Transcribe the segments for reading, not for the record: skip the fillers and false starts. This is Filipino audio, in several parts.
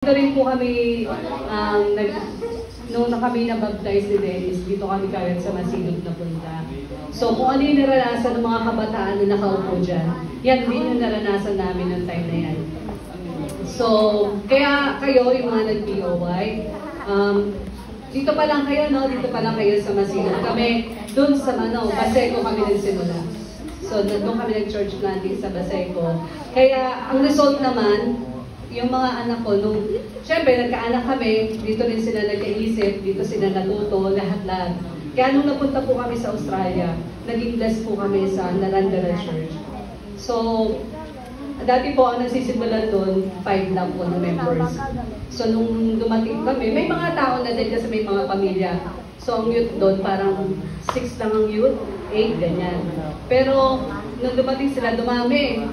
Dito rin po kami, nung kami na-baptize ni Dennis, dito kami kagad sa Masinop na punta. So kung ano yung naranasan ng mga kabataan na nakaupo dyan, yan din yung naranasan namin ng time na yan. So, kaya kayo, yung mga nag-POY, dito pa lang kayo, no? Dito pa lang kayo sa Masinop. Kami, dun sa Baseco kami nagsimula. So, doon kami nag-church planting sa Baseco. Kaya, ang result naman, yung mga anak ko, nung, syempre, nagkaanak kami, dito rin sila nagkaisip, dito sila natuto, lahat-lahat. Kaya nung napunta po kami sa Australia, naging blessed po kami sa Narandara Church. So, dati po ang nagsisimulan doon, 5 lang po na members. So, nung dumating kami, may mga tao na din kasi may mga pamilya. So, ang youth doon, parang 6 lang ang youth, 8, ganyan. Pero, nung dumating sila, dumami.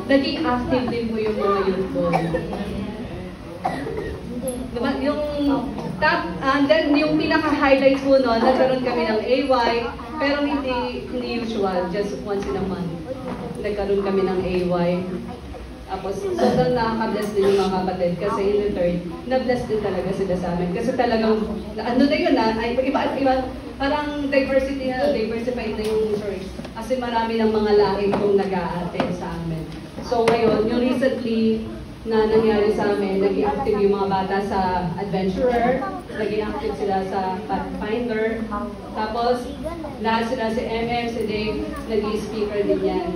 Naging active din po yung mga youth doon. Yung top, and then yung pinaka-highlight po noon, nagkaroon kami ng AY, pero hindi usual, just once in a month. Nagkaroon kami ng AY. Tapos, sobrang nakaka-bless din yung mga kapatid kasi in return, na-bless din talaga sila sa amin. Kasi talagang, ano na yun ay iba, parang diversified na yung church. Kasi marami ng mga lahi kong nag-a-attend sa amin. So ngayon, yung recently na nangyari sa amin, naging active yung mga bata sa Adventurer, naging active sila sa Pathfinder, tapos lahat sila si MM, si Dave, naging speaker din yan.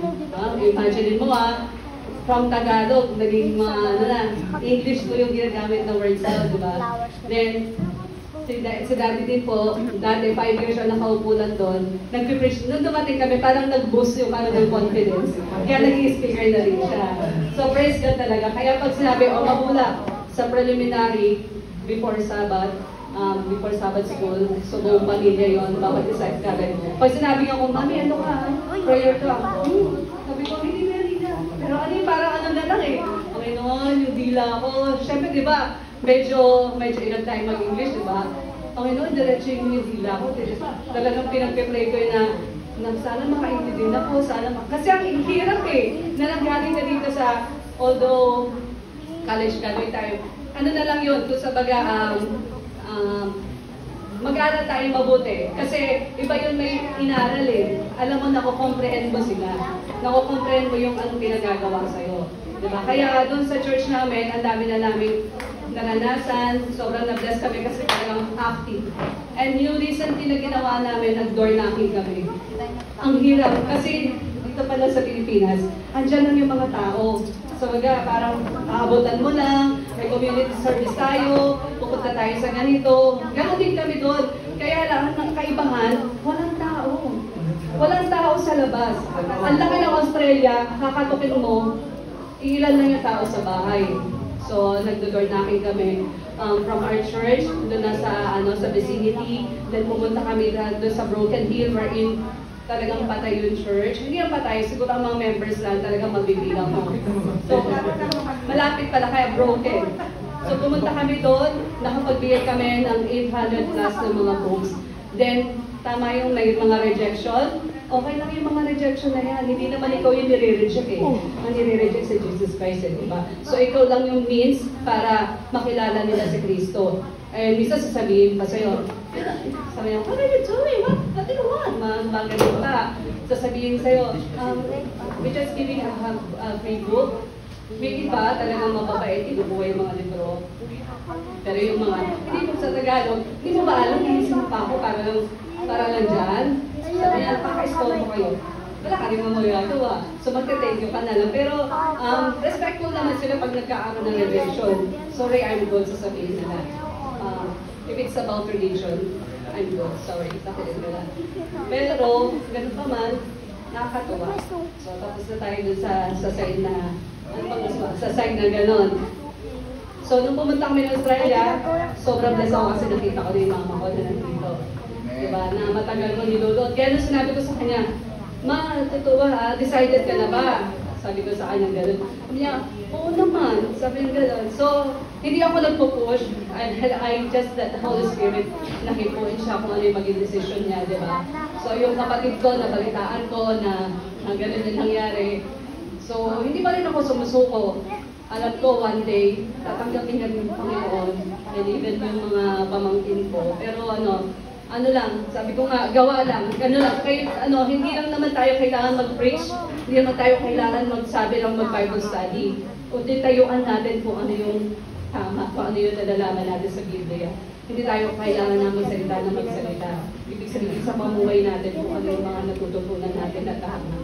Imagine mo from Tagalog, naging mga, English po yung ginagamit ng words na, di ba? Then, si Daddy din po, dati 5 years siya nakaupo lang doon, nag-preach, nung dumating kami, parang nag-boost yung confidence. Kaya naging speaker na rin siya. So praise God talaga. Kaya pag sinabi, mabula sa preliminary, before Sabbath school, so buong pamilya yun, bawat isa ka rin. Pag sinabi nga kung, Mami, ano ka? Prayer ka. Sabi ko, hindi. Pero ano yung parang ano na lang Panginoon, yung dila ko. Siyempre, di ba, medyo ilang tayo mag-English, di ba? Panginoon, diretso yung dila ko. Talagang pinag-pray ko na sana makaintindi na po, kasi ang hirap na nanggaling na dito sa, although college graduate tayo, ano na lang yun, kung sa baga, mag-aral tayo mabuti. Kasi iba yun may inaral Alam mo, nako-comprehend mo sila. Nako-comprehend mo yung anong pinagagawa sa'yo. Diba? Kaya doon sa church namin, ang dami na namin naranasan. Sobrang na-bless kami kasi talagang active. And yung recently na ginawa namin, nag-door knocking kami. Ang hirap. Kasi dito pala sa Pilipinas, andyan lang yung mga tao. So parang aabotan mo lang, may community service tayo, pupunta tayo sa ganito. Ganon din kami doon. Kaya lang, ang kaibahan, walang tao. Walang tao sa labas. Ang laki ng Australia, kakatukin mo, ilan lang yung tao sa bahay. So, nag-door knocking kami from our church, doon na sa vicinity. Then pumunta kami doon sa Broken Hill, wherein talagang patay yung church. Hindi yung patay, siguro ang mga members lang talagang magbibilang mo. So, malapit pala kaya broken. So, pumunta kami doon, nakapagbigay kami ng 800 plus ng mga books. Then, tama yung mga rejection. Okay lang yung mga rejection na yan. Hindi naman ikaw yung nire-reject Ang nire-reject sa Jesus Christ, diba? So, ikaw lang yung means para makilala nila si Kristo. Eh, minsan sasabihin pa sa'yo, sabi niya, what are you doing? What do you want? Mga ganun pa. Sasabihin sa'yo, we're just giving a free book. May iba talagang mababait, inubuhay yung mga libro. Pero yung mga, hindi mo sa Tagalog, hindi mo ba alam, inisip pa ako para lang dyan. Sabi niya, paka-stall mo kayo. Wala ka rin mo magagawa. So magte-thank you ka na lang. Pero respectful naman sila pag nagkaaroon ng rejection. Sorry, I'm good, sasabihin nila. If it's about religion, I'm good. Sorry, takitin ko lang. Pero, ganun pa man, nakakatuwa. So, tapos na tayo dun sa side na, sa side na gano'n. So, nung pumunta kami ng Australia, sobrang bless ako kasi nakita ko na yung mama ko na nandito. Diba? Na matagal ko nilulot. Kaya nung sinabi ko sa kanya, Ma, totoo decided ka na ba? Sabi ko sa kanya gano'n. Sabi niya, oo naman. Sabi niya gano'n. So, hindi ako nagpo-push. I just let the Holy Spirit nakipuin siya kung ano yung maging decision niya, di ba? So, yung kapatid ko, nabalitaan ko na gano'n yung nangyari. So, hindi pa rin ako sumusuko. alam ko one day, tatanggapin kami ng Panginoon, and even yung mga pamangkin ko. Pero ano lang, sabi ko nga, gawa lang, lang, kahit hindi lang naman tayo kailangan mag-preach, hindi naman tayo kailangan magsabi lang mag-Bible study. Kundi tayuan natin kung ano yung tama, kung ano yung nalalaman natin sa Biblia. Hindi tayo kailangan na magsalita na magsalita. Ibig sabihin sa pamuhay natin kung ano yung mga natututunan natin na tama.